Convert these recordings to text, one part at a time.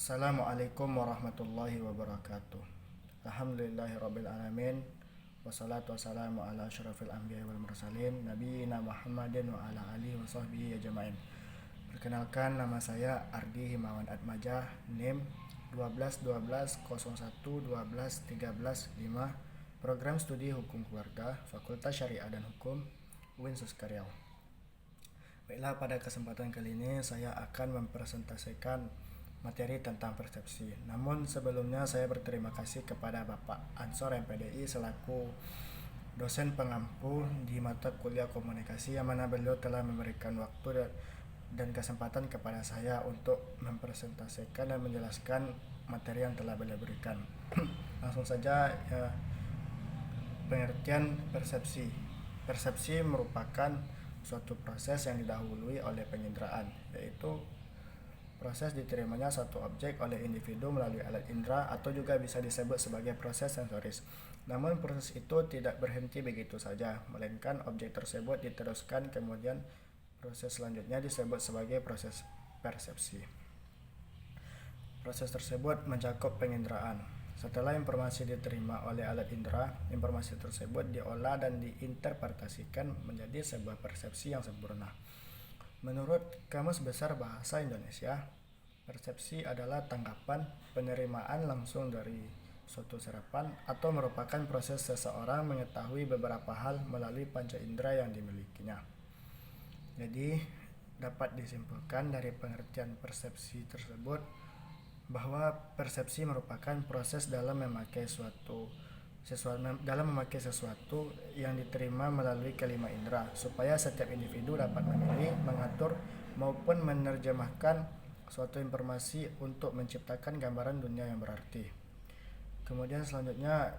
Assalamualaikum warahmatullahi wabarakatuh. Alhamdulillahirabbil alamin. Wassalatu wassalamu ala asyrafil anbiya'i wal mursalin nabiyina Muhammadin wa ala alihi wa sahbihi ajmain. Perkenalkan, nama saya Ardi Himawan Atmajah, NIM 12 12 01 12 13 5, Program Studi Hukum Keluarga, Fakultas Syariah dan Hukum, UIN Suska Riau. Baiklah, pada kesempatan kali ini saya akan mempresentasikan materi tentang persepsi. Namun sebelumnya saya berterima kasih kepada Bapak Ansor MPDI selaku dosen pengampu di mata kuliah komunikasi, yang mana beliau telah memberikan waktu dan kesempatan kepada saya untuk mempresentasikan dan menjelaskan materi yang telah beliau berikan. Langsung saja, pengertian persepsi. Persepsi merupakan suatu proses yang didahului oleh penginderaan, yaitu proses diterimanya suatu objek oleh individu melalui alat indera, atau juga bisa disebut sebagai proses sensoris. Namun proses itu tidak berhenti begitu saja, melainkan objek tersebut diteruskan, kemudian proses selanjutnya disebut sebagai proses persepsi. Proses tersebut mencakup penginderaan. Setelah informasi diterima oleh alat indera, informasi tersebut diolah dan diinterpretasikan menjadi sebuah persepsi yang sempurna. Menurut Kamus Besar Bahasa Indonesia, persepsi adalah tanggapan, penerimaan langsung dari suatu serapan, atau merupakan proses seseorang mengetahui beberapa hal melalui panca indera yang dimilikinya. Jadi, dapat disimpulkan dari pengertian persepsi tersebut bahwa persepsi merupakan proses dalam memakai sesuatu yang diterima melalui kelima indera, supaya setiap individu dapat memilih, mengatur, maupun menerjemahkan suatu informasi untuk menciptakan gambaran dunia yang berarti. Kemudian selanjutnya,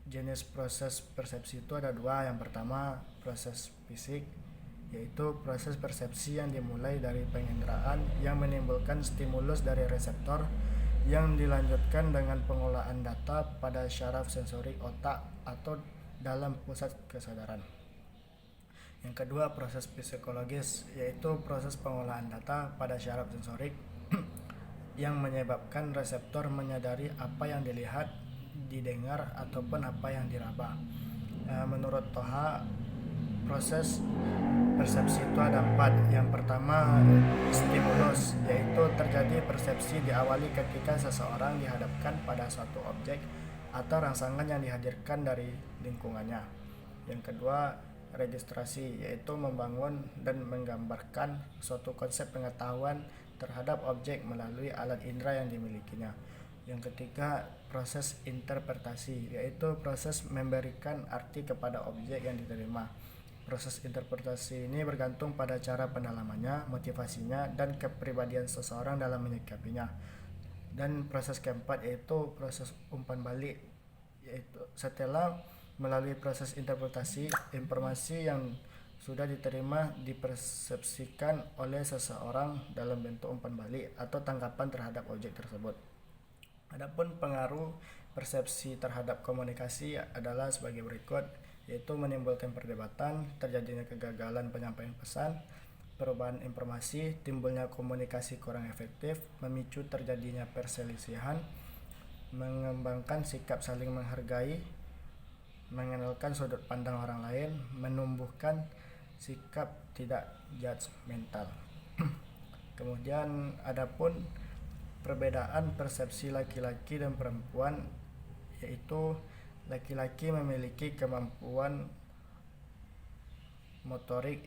jenis proses persepsi itu ada dua. Yang pertama, proses fisik, yaitu proses persepsi yang dimulai dari penginderaan yang menimbulkan stimulus dari reseptor, yang dilanjutkan dengan pengolahan data pada syaraf sensorik otak atau dalam pusat kesadaran. Yang kedua, proses psikologis, yaitu proses pengolahan data pada syaraf sensorik yang menyebabkan reseptor menyadari apa yang dilihat, didengar, ataupun apa yang diraba. Menurut Toha, proses persepsi itu ada 4. Yang pertama, stimulus, yaitu terjadi persepsi diawali ketika seseorang dihadapkan pada suatu objek atau rangsangan yang dihadirkan dari lingkungannya. Yang kedua, registrasi, yaitu membangun dan menggambarkan suatu konsep pengetahuan terhadap objek melalui alat indera yang dimilikinya. Yang ketiga, proses interpretasi, yaitu proses memberikan arti kepada objek yang diterima. Proses interpretasi ini bergantung pada cara pendalamannya, motivasinya, dan kepribadian seseorang dalam menyikapinya. Dan proses keempat yaitu proses umpan balik, yaitu setelah melalui proses interpretasi, informasi yang sudah diterima dipersepsikan oleh seseorang dalam bentuk umpan balik atau tanggapan terhadap objek tersebut. Adapun pengaruh persepsi terhadap komunikasi adalah sebagai berikut, yaitu menimbulkan perdebatan, terjadinya kegagalan penyampaian pesan, perubahan informasi, timbulnya komunikasi kurang efektif, memicu terjadinya perselisihan, mengembangkan sikap saling menghargai, mengenalkan sudut pandang orang lain, menumbuhkan sikap tidak judgmental. Kemudian adapun perbedaan persepsi laki-laki dan perempuan, yaitu laki-laki memiliki kemampuan motorik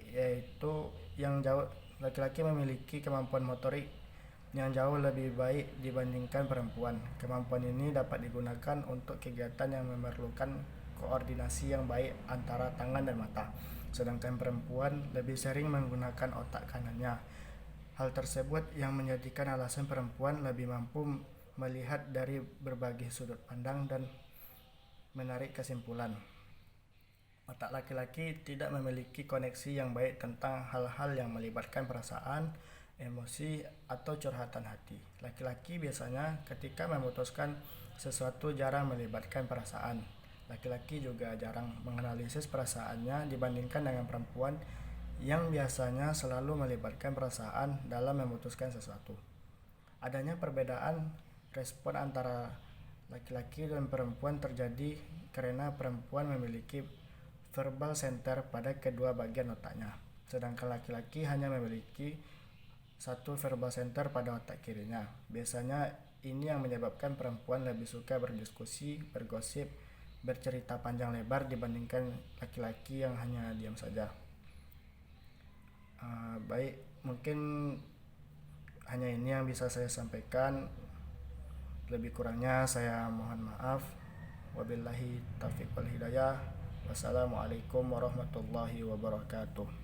yang jauh lebih baik dibandingkan perempuan. Kemampuan ini dapat digunakan untuk kegiatan yang memerlukan koordinasi yang baik antara tangan dan mata, sedangkan perempuan lebih sering menggunakan otak kanannya. Hal tersebut yang menjadikan alasan perempuan lebih mampu melihat dari berbagai sudut pandang dan menarik kesimpulan. Otak laki-laki tidak memiliki koneksi yang baik tentang hal-hal yang melibatkan perasaan, emosi, atau curhatan hati. Laki-laki biasanya ketika memutuskan sesuatu jarang melibatkan perasaan. Laki-laki juga jarang menganalisis perasaannya dibandingkan dengan perempuan yang biasanya selalu melibatkan perasaan dalam memutuskan sesuatu. Adanya perbedaan respon antara laki-laki dan perempuan terjadi karena perempuan memiliki verbal center pada kedua bagian otaknya, sedangkan laki-laki hanya memiliki satu verbal center pada otak kirinya. Biasanya ini yang menyebabkan perempuan lebih suka berdiskusi, bergosip, bercerita panjang lebar dibandingkan laki-laki yang hanya diam saja. Baik, mungkin hanya ini yang bisa saya sampaikan. Lebih kurangnya saya mohon maaf. Wabillahi taufiq wal hidayah. Wassalamualaikum warahmatullahi wabarakatuh.